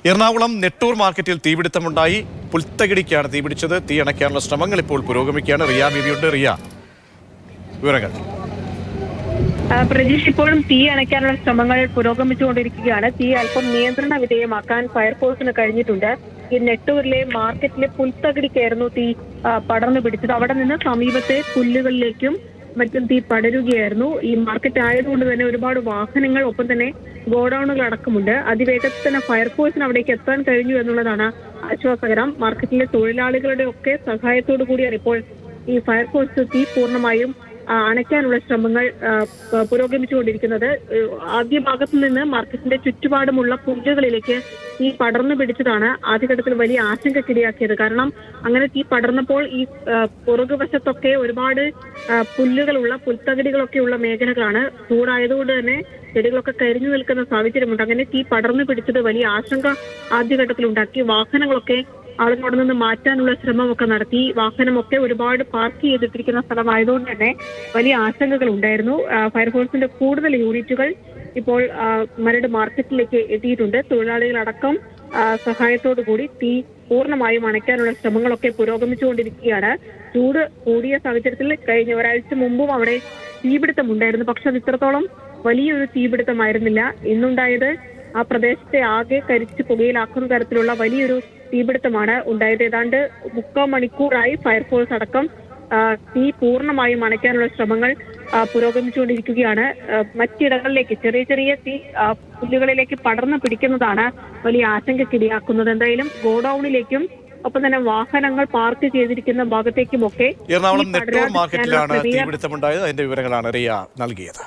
എറണാകുളം നെട്ടൂർ മാർക്കറ്റിൽ തീപിടുത്തമുണ്ടായി. പുൽത്തകിടിക്കാണ് തീപിടിച്ചത്. തീ അണയ്ക്കാനുള്ള ശ്രമങ്ങൾ ഇപ്പോൾ പുരോഗമിക്കുകയാണ്. റിയ ബിബിയുണ്ട്. റിയ, വിവരങ്ങൾ. പ്രജീഷ്, ഇപ്പോഴും തീ അണയ്ക്കാനുള്ള ശ്രമങ്ങൾ പുരോഗമിച്ചുകൊണ്ടിരിക്കുകയാണ്. തീ അല്പം നിയന്ത്രണ വിധേയമാക്കാൻ ഫയർഫോഴ്സിന് കഴിഞ്ഞിട്ടുണ്ട്. ഈ നെട്ടൂരിലെ മാർക്കറ്റിലെ പുൽത്തകിടിക്കായിരുന്നു തീ പടർന്നു പിടിച്ചത്. അവിടെ നിന്ന് സമീപത്തെ പുല്ലുകളിലേക്കും മറ്റും തീ പടരുകയായിരുന്നു. ഈ മാർക്കറ്റ് ആയതുകൊണ്ട് തന്നെ ഒരുപാട് വാഹനങ്ങൾ, ഒപ്പം തന്നെ ഗോഡൌണുകൾ അടക്കമുണ്ട്. അതിവേഗത്തിൽ തന്നെ ഫയർഫോഴ്സിന് അവിടേക്ക് എത്താൻ കഴിഞ്ഞു എന്നുള്ളതാണ് ആശ്വാസകരം. മാർക്കറ്റിലെ തൊഴിലാളികളുടെ ഒക്കെ സഹായത്തോടു കൂടിയാണ് ഇപ്പോൾ ഈ ഫയർഫോഴ്സ് തീ പൂർണ്ണമായും അണയ്ക്കാനുള്ള ശ്രമങ്ങൾ പുരോഗമിച്ചുകൊണ്ടിരിക്കുന്നത്. ആദ്യ ഭാഗത്തു നിന്ന് മാർക്കറ്റിന്റെ ചുറ്റുപാടുമുള്ള പുല്ലുകളിലേക്ക് തീ പടർന്നു പിടിച്ചതാണ് ആദ്യഘട്ടത്തിൽ വലിയ ആശങ്കക്കിടയാക്കിയത്. കാരണം അങ്ങനെ തീ പടർന്നപ്പോൾ ഈ പുറകുവശത്തൊക്കെ ഒരുപാട് പുല്ലുകളുള്ള പുൽത്തകിടികളൊക്കെയുള്ള മേഖലകളാണ്. ചൂടായതുകൊണ്ട് തന്നെ ചെടികളൊക്കെ കരിഞ്ഞു നിൽക്കുന്ന സാഹചര്യമുണ്ട്. അങ്ങനെ തീ പടർന്നു പിടിച്ചത് വലിയ ആശങ്ക ആദ്യഘട്ടത്തിൽ ഉണ്ടാക്കി. വാഹനങ്ങളൊക്കെ ആളുകൾ അവിടെ നിന്ന് മാറ്റാനുള്ള ശ്രമമൊക്കെ നടത്തി. വാഹനമൊക്കെ ഒരുപാട് പാർക്ക് ചെയ്തിട്ടിരിക്കുന്ന സ്ഥലമായതുകൊണ്ട് തന്നെ വലിയ ആശങ്കകൾ ഉണ്ടായിരുന്നു. ഫയർഫോഴ്സിന്റെ കൂടുതൽ യൂണിറ്റുകൾ ഇപ്പോൾ മരട് മാർക്കറ്റിലേക്ക് എത്തിയിട്ടുണ്ട്. തൊഴിലാളികളടക്കം സഹായത്തോടു കൂടി തീ പൂർണ്ണമായും അണയ്ക്കാനുള്ള ശ്രമങ്ങളൊക്കെ പുരോഗമിച്ചുകൊണ്ടിരിക്കുകയാണ്. ചൂട് കൂടിയ സാഹചര്യത്തിൽ കഴിഞ്ഞ ഒരാഴ്ച മുമ്പും അവിടെ തീപിടുത്തം ഉണ്ടായിരുന്നു. പക്ഷെ അത് ഇത്രത്തോളം വലിയൊരു തീപിടുത്തമായിരുന്നില്ല. ഇന്നുണ്ടായത് ആ പ്രദേശത്തെ ആകെ കരിച്ച് പുകയിലാക്കുന്ന തരത്തിലുള്ള വലിയൊരു തീപിടുത്തമാണ് ഉണ്ടായത്. ഏതാണ്ട് 3/4 മണിക്കൂറായി ഫയർഫോഴ്സ് അടക്കം തീ പൂർണ്ണമായും അണയ്ക്കാനുള്ള ശ്രമങ്ങൾ പുരോഗമിച്ചുകൊണ്ടിരിക്കുകയാണ്. മറ്റിടങ്ങളിലേക്ക് ചെറിയ ചെറിയ തീ പുല്ലുകളിലേക്ക് പടർന്നു പിടിക്കുന്നതാണ് വലിയ ആശങ്കക്കിടയാക്കുന്നത്. എന്തായാലും ഗോഡൌണിലേക്കും ഒപ്പം തന്നെ വാഹനങ്ങൾ പാർക്ക് ചെയ്തിരിക്കുന്ന ഭാഗത്തേക്കുമൊക്കെ എറണാകുളം നെട്ടൂർ മാർക്കറ്റിലാണ് തീപിടുത്തമുണ്ടായത്. അതിന്റെ വിവരങ്ങളാണ് റിയ നൽകിയത്.